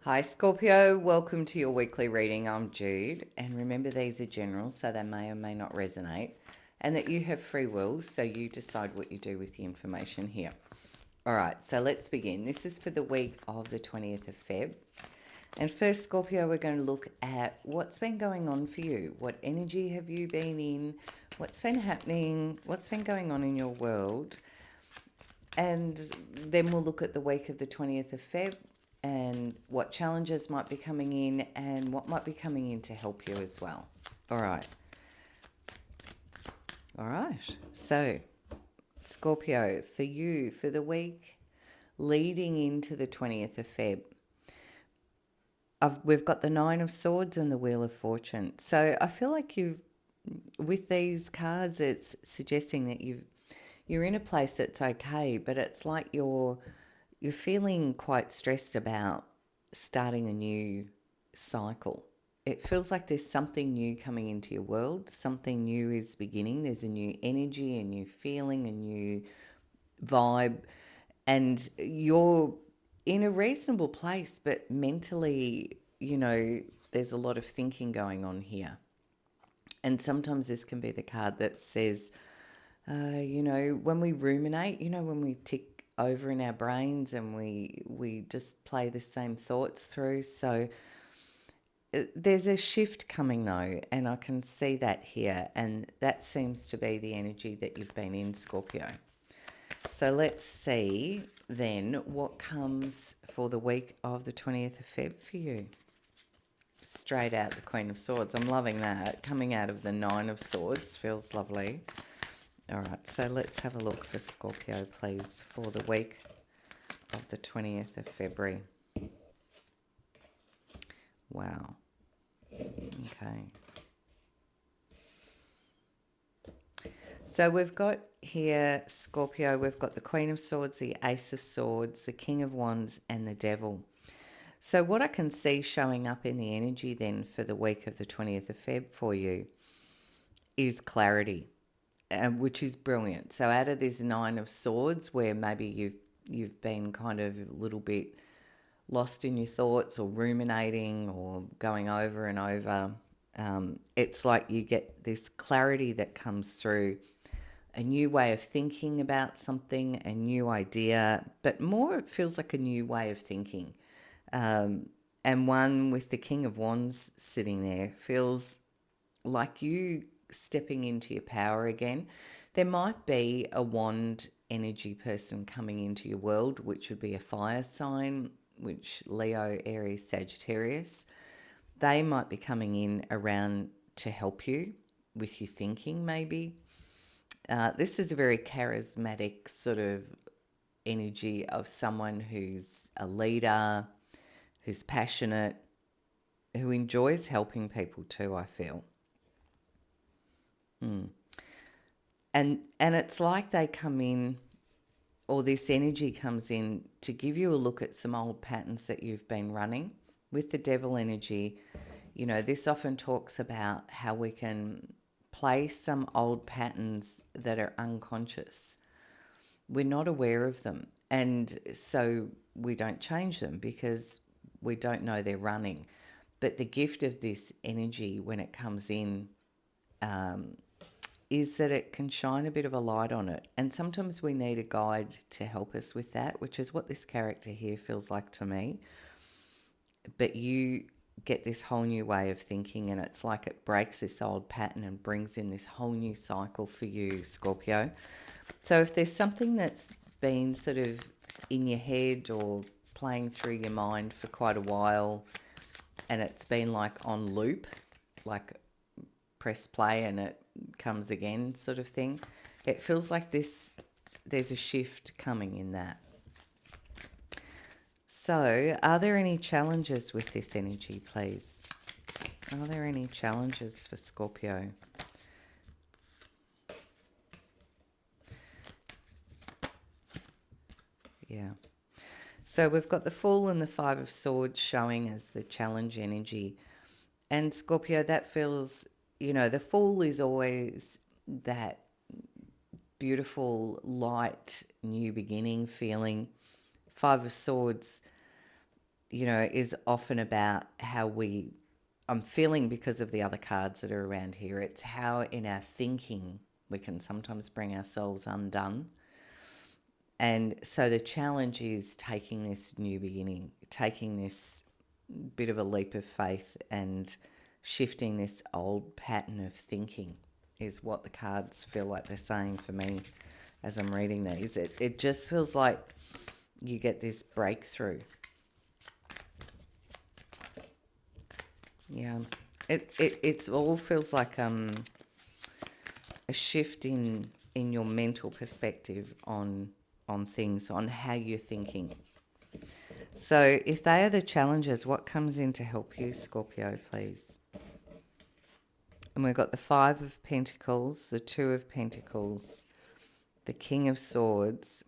Hi Scorpio, welcome to your weekly reading. I'm Jude, and remember these are general, so they may or may not resonate, and that you have free will, so you decide what you do with the information here. All right, so let's begin. This is for the week of the 20th of Feb. And first, Scorpio, we're going to look at what's been going on for you. What energy have you been in? What's been happening? What's been going on in your world? And then we'll look at the week of the 20th of Feb and what challenges might be coming in and what might be coming in to help you as well. All right. All right. So, Scorpio, for you, for the week leading into the 20th of Feb, we've got the Nine of Swords and the Wheel of Fortune. So I feel like with these cards, it's suggesting that you're in a place that's okay, but it's like you're feeling quite stressed about starting a new cycle. It feels like there's something new coming into your world, something new is beginning. There's a new energy, a new feeling, a new vibe, and you're in a reasonable place, but mentally, there's a lot of thinking going on here. And sometimes this can be the card that says, when we ruminate, when we tick over in our brains and we just play the same thoughts through. So there's a shift coming though, and I can see that here, and that seems to be the energy that you've been in, Scorpio. So let's see then what comes for the week of the 20th of Feb for you. Straight out the Queen of Swords. I'm loving that. Coming out of the Nine of Swords feels lovely. All right, so let's have a look for Scorpio, please, for the week of the 20th of February. Wow. Okay. So we've got here, Scorpio, we've got the Queen of Swords, the Ace of Swords, the King of Wands, and the Devil. So what I can see showing up in the energy then for the week of the 20th of Feb for you is clarity, which is brilliant. So out of this Nine of Swords, where maybe you've been kind of a little bit lost in your thoughts or ruminating or going over and over, it's like you get this clarity that comes through, a new way of thinking about something, a new idea, but more it feels like a new way of thinking. And one with the King of Wands sitting there feels like you stepping into your power again. There might be a wand energy person coming into your world, which would be a fire sign, which Leo, Aries, Sagittarius. They might be coming in around to help you with your thinking, maybe. This is a very charismatic sort of energy of someone who's a leader, who's passionate, who enjoys helping people too, I feel. And it's like they come in, or this energy comes in to give you a look at some old patterns that you've been running. With the devil energy, this often talks about how we can play some old patterns that are unconscious. We're not aware of them. And so we don't change them because we don't know they're running. But the gift of this energy when it comes in is that it can shine a bit of a light on it. And sometimes we need a guide to help us with that, which is what this character here feels like to me. But you get this whole new way of thinking, and it's like it breaks this old pattern and brings in this whole new cycle for you, Scorpio. So if there's something that's been sort of in your head or playing through your mind for quite a while, and it's been like on loop, like press play and it comes again sort of thing, it feels like there's a shift coming in that. So are there any challenges with this energy, please? Are there any challenges for Scorpio? Yeah. So we've got the Fool and the Five of Swords showing as the challenge energy. And Scorpio, that feels, the Fool is always that beautiful, light, new beginning feeling. Five of Swords is often about how I'm feeling because of the other cards that are around here. It's how in our thinking we can sometimes bring ourselves undone. And so the challenge is taking this new beginning, taking this bit of a leap of faith and shifting this old pattern of thinking is what the cards feel like they're saying for me as I'm reading these. It just feels like you get this breakthrough. Yeah. It's all feels like a shift in your mental perspective on things, on how you're thinking. So if they are the challenges, what comes in to help you, Scorpio, please? And we've got the Five of Pentacles, the Two of Pentacles, the King of Swords,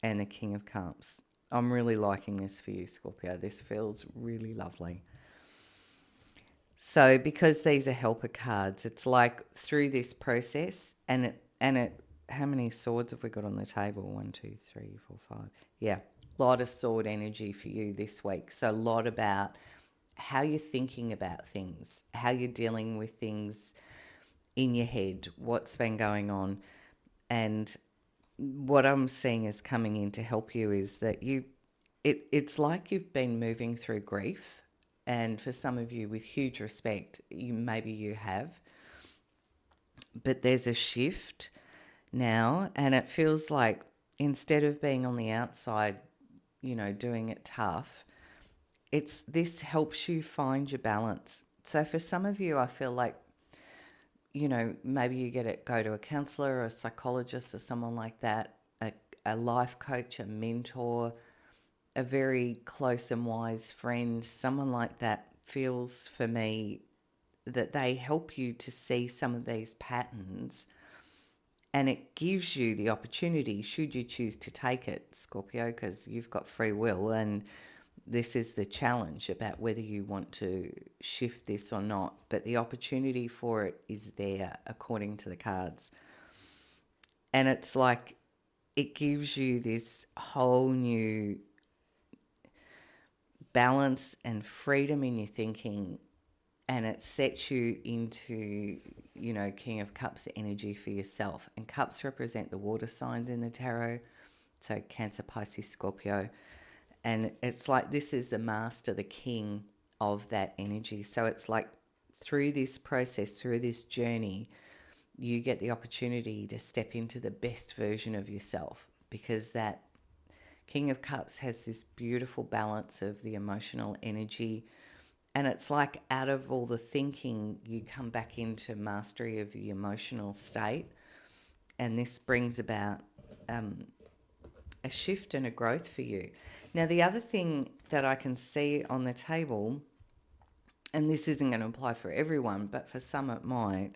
and the King of Cups. I'm really liking this for you, Scorpio. This feels really lovely. So because these are helper cards, it's like through this process, and how many swords have we got on the table? 1, 2, 3, 4, 5. Yeah, a lot of sword energy for you this week. So a lot about how you're thinking about things, how you're dealing with things in your head, what's been going on. And what I'm seeing is coming in to help you is that it's like you've been moving through grief. And for some of you, with huge respect, maybe you have. But there's a shift now, and it feels like instead of being on the outside, doing it tough, this helps you find your balance. So for some of you, I feel like, maybe you go to a counselor or a psychologist or someone like that, a life coach, a mentor, a very close and wise friend, someone like that feels for me that they help you to see some of these patterns, and it gives you the opportunity, should you choose to take it, Scorpio, because you've got free will, and this is the challenge about whether you want to shift this or not. But the opportunity for it is there according to the cards. And it's like it gives you this whole new balance and freedom in your thinking, and it sets you into, King of Cups energy for yourself. And cups represent the water signs in the tarot, so Cancer, Pisces, Scorpio. And it's like this is the master, the king of that energy. So it's like through this process, through this journey, you get the opportunity to step into the best version of yourself, because that King of Cups has this beautiful balance of the emotional energy. And it's like out of all the thinking, you come back into mastery of the emotional state. And this brings about a shift and a growth for you. Now, the other thing that I can see on the table, and this isn't going to apply for everyone, but for some it might,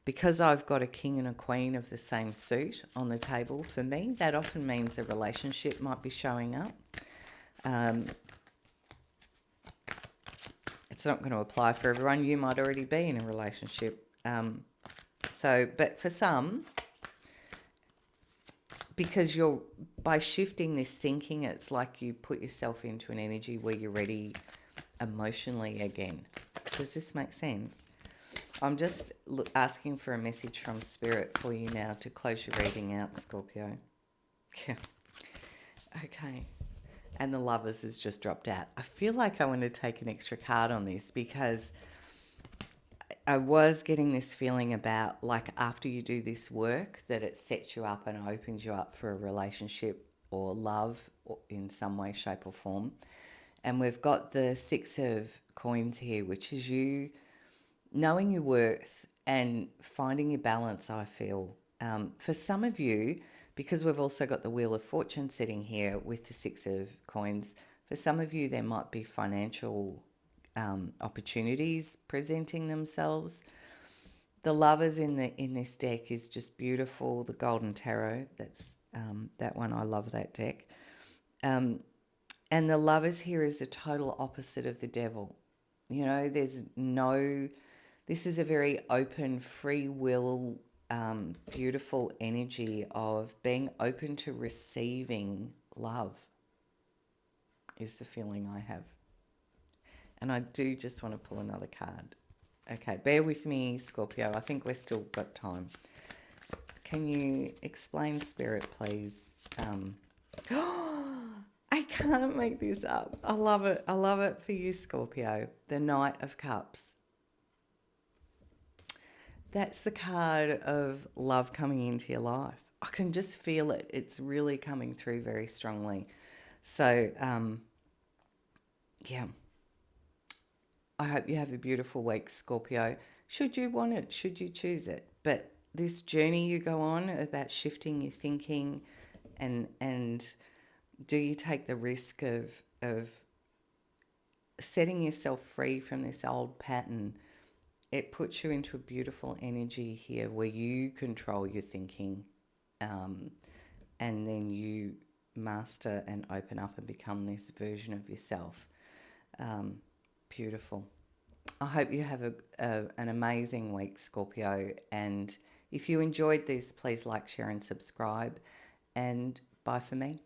because I've got a king and a queen of the same suit on the table, for me, that often means a relationship might be showing up. It's not going to apply for everyone. You might already be in a relationship. But for some, because by shifting this thinking, it's like you put yourself into an energy where you're ready emotionally again. Does this make sense? I'm just asking for a message from Spirit for you now to close your reading out, Scorpio. Yeah. Okay. And the Lovers has just dropped out. I feel like I want to take an extra card on this, because I was getting this feeling about, like, after you do this work, that it sets you up and opens you up for a relationship or love in some way, shape or form. And we've got the Six of Coins here, which is you knowing your worth and finding your balance, I feel. For some of you, because we've also got the Wheel of Fortune sitting here with the Six of Coins, for some of you there might be financial opportunities presenting themselves. The Lovers in this deck is just beautiful. The Golden Tarot, that's that one. I love that deck. And the Lovers here is the total opposite of the Devil. This is a very open, free will, beautiful energy of being open to receiving love, is the feeling I have. And I do just want to pull another card. Okay, bear with me, Scorpio. I think we've still got time. Can you explain, Spirit, please? I can't make this up. I love it. I love it for you, Scorpio. The Knight of Cups. That's the card of love coming into your life. I can just feel it. It's really coming through very strongly. So, yeah. I hope you have a beautiful week, Scorpio. Should you want it, should you choose it. But this journey you go on about shifting your thinking and do you take the risk of setting yourself free from this old pattern? It puts you into a beautiful energy here where you control your thinking, and then you master and open up and become this version of yourself. Beautiful. I hope you have an amazing week, Scorpio. And if you enjoyed this, please like, share, and subscribe. And bye for me.